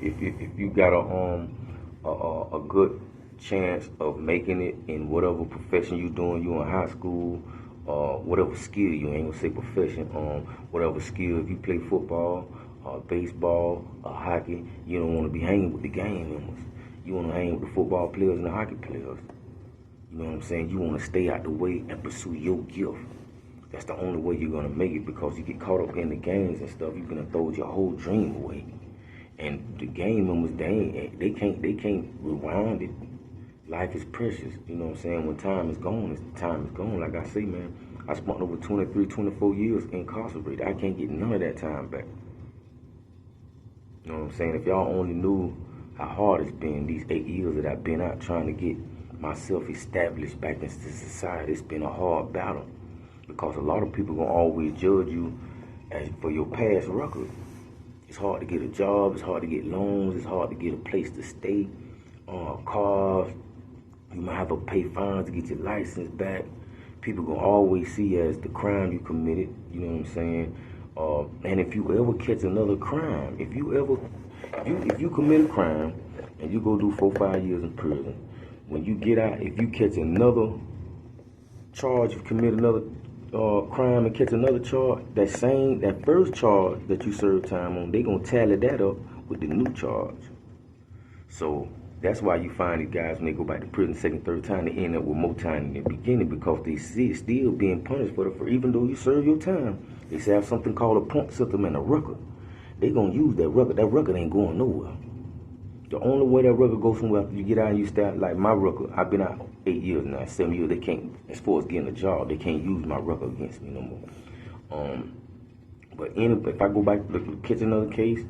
if you got a good chance of making it in whatever profession you doing, you in high school, whatever skill you ain't gonna say profession, whatever skill. If you play football, baseball, hockey, you don't want to be hanging with the gang members. You want to hang with the football players and the hockey players. You know what I'm saying? You want to stay out the way and pursue your gift. That's the only way you're gonna make it, because you get caught up in the games and stuff, you're gonna throw your whole dream away. And the game members, they can't rewind it. Life is precious, you know what I'm saying? When time is gone, time is gone. Like I say, man, I spent over 23, 24 years incarcerated. I can't get none of that time back. You know what I'm saying? If y'all only knew how hard it's been these 8 years that I've been out trying to get myself established back into society, it's been a hard battle. Because a lot of people gonna always judge you for your past record. It's hard to get a job, it's hard to get loans, it's hard to get a place to stay, cars. You might have to pay fines to get your license back. People gonna always see you as the crime you committed, you know what I'm saying? And if you ever catch another crime, if you commit a crime and you go do 4 or 5 years in prison, when you get out, if you catch another charge, you commit another crime and catch another charge, that first charge that you served time on, they gonna tally that up with the new charge. So that's why you find these guys, when they go back to prison second, third time, they end up with more time in the beginning, because they see it still being punished for even though you serve your time. They say have something called a point system and a record. They gonna use that record. That record ain't going nowhere. The only way that record goes somewhere after you get out and you start, like my record, I've been out 8 years now, 7 years, they can't, as far as getting a job, they can't use my record against me no more. But if I go back to catch another case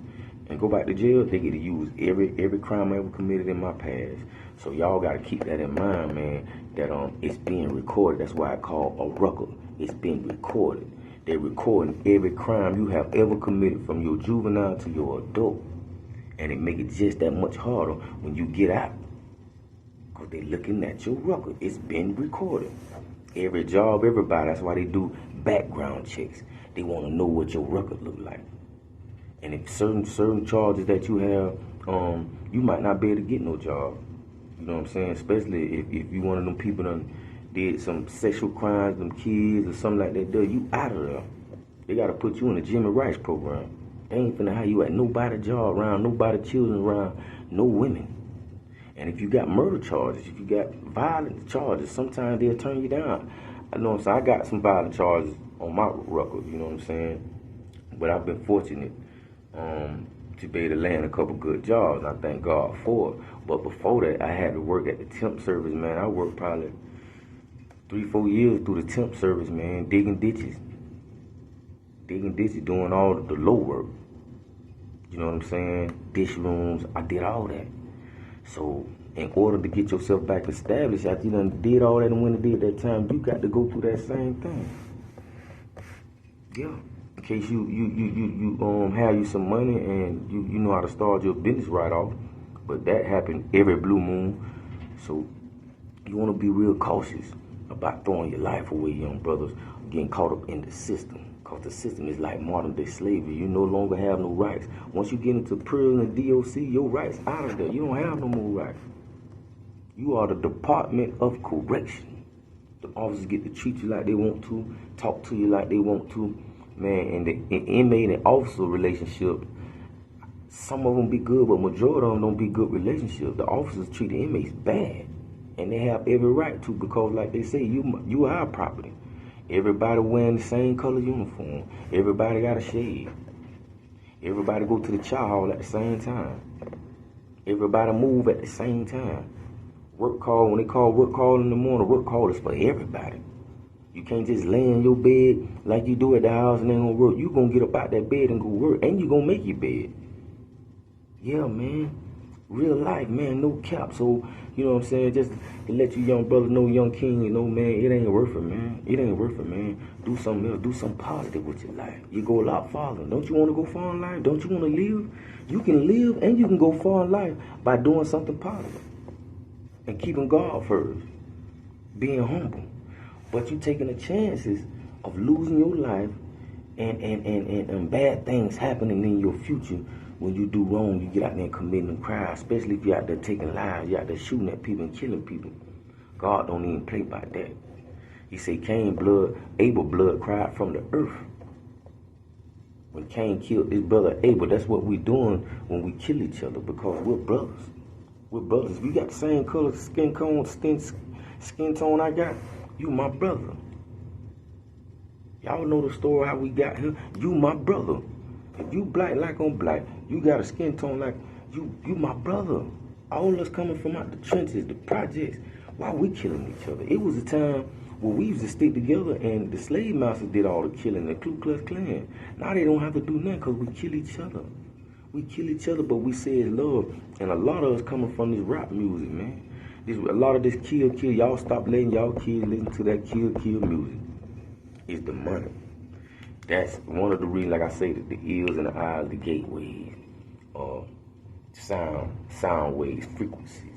and go back to jail, they get to use every crime I ever committed in my past. So y'all gotta keep that in mind, man, that it's being recorded. That's why I call a record. It's being recorded. They're recording every crime you have ever committed from your juvenile to your adult. And it make it just that much harder when you get out. Because they looking at your record. It's been recorded. Every job, everybody, that's why they do background checks. They want to know what your record look like. And if certain charges that you have, you might not be able to get no job. You know what I'm saying? Especially if you one of them people that did some sexual crimes, them kids or something like that, you out of there. They got to put you in the Jimmy Rice program. They ain't finna have you at nobody job around, nobody children around, no women. And if you got murder charges, if you got violent charges, sometimes they'll turn you down. I know what I'm saying? I got some violent charges on my record, you know what I'm saying? But I've been fortunate to be able to land a couple good jobs, and I thank God for it. But before that, I had to work at the temp service, man. I worked probably 3-4 years through the temp service, man, digging ditches, doing all the low work. You know what I'm saying? Dish rooms, I did all that. So in order to get yourself back established, after you done did all that and when it did that time, you got to go through that same thing. Yeah. In case you have you some money and you know how to start your business right off. But that happened every blue moon. So you want to be real cautious about throwing your life away, young brothers, getting caught up in the system. Because the system is like modern day slavery. You no longer have no rights. Once you get into prison and DOC, your rights out of there. You don't have no more rights. You are the Department of Correction. The officers get to treat you like they want to, talk to you like they want to. Man, and the inmate and officer relationship, some of them be good, but majority of them don't be good relationships. The officers treat the inmates bad. And they have every right to, because like they say, you are our property. Everybody wearing the same color uniform. Everybody got a shade. Everybody go to the chow hall at the same time. Everybody move at the same time. Work call, when they call work call in the morning, work call is for everybody. You can't just lay in your bed like you do at the house and then gonna work. You gonna get up out that bed and go work, and you gonna make your bed. Yeah, man. Real life, man, no cap. So, you know what I'm saying? Just to let you young brothers know, young king, you know, man, it ain't worth it, man. It ain't worth it, man. Do something else. Do something positive with your life. You go a lot farther. Don't you want to go far in life? Don't you want to live? You can live and you can go far in life by doing something positive and keeping God first, being humble. But you taking the chances of losing your life and bad things happening in your future when you do wrong, you get out there and committing them crimes, especially if you're out there taking lives, you're out there shooting at people and killing people. God don't even play by that. He said Cain blood, Abel blood cried from the earth. When Cain killed his brother Abel, that's what we're doing when we kill each other, because we're brothers. We're brothers. If you got the same color skin tone I got, you my brother. Y'all know the story how we got here. You my brother. If you black like I'm black, you got a skin tone like you my brother. All us coming from out the trenches, the projects. Why we killing each other? It was a time where we used to stick together and the slave masters did all the killing, the Ku Klux Klan. Now they don't have to do nothing because we kill each other. We kill each other, but we say it's love. And a lot of us coming from this rap music, man. A lot of this kill. Y'all stop letting y'all kids listen to that kill music. It's the money. That's one of the reasons, like I say, that the ears and the eyes, the gateways, sound waves, frequency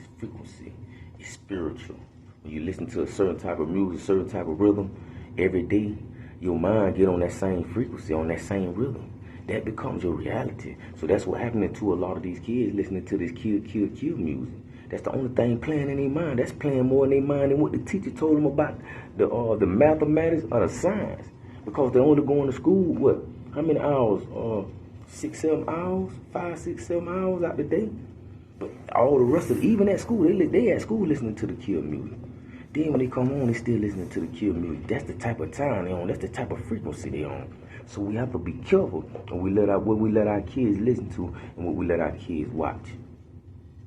is spiritual. When you listen to a certain type of music, certain type of rhythm, every day, your mind get on that same frequency, on that same rhythm. That becomes your reality. So that's what happening to a lot of these kids listening to this kill music. That's the only thing playing in their mind. That's playing more in their mind than what the teacher told them about the mathematics or the science. Because they're only going to school, what? How many hours? 6, 7 hours? 5, 6, 7 hours out the day? But all the rest of even at school, they at school listening to the kill music. Then when they come on, they still listening to the kill music. That's the type of time they on. That's the type of frequency they on. So we have to be careful when what we let our kids listen to and what we let our kids watch.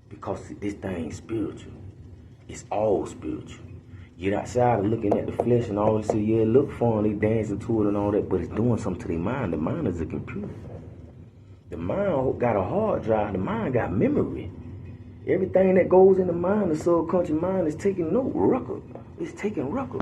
Because this thing is spiritual. It's all spiritual. Get outside and looking at the flesh and all this, say, yeah, it look fun, they dancing to it and all that, but it's doing something to their mind. The mind is a computer. The mind got a hard drive. The mind got memory. Everything that goes in the mind, the subconscious mind, is taking note. Record. It's taking record.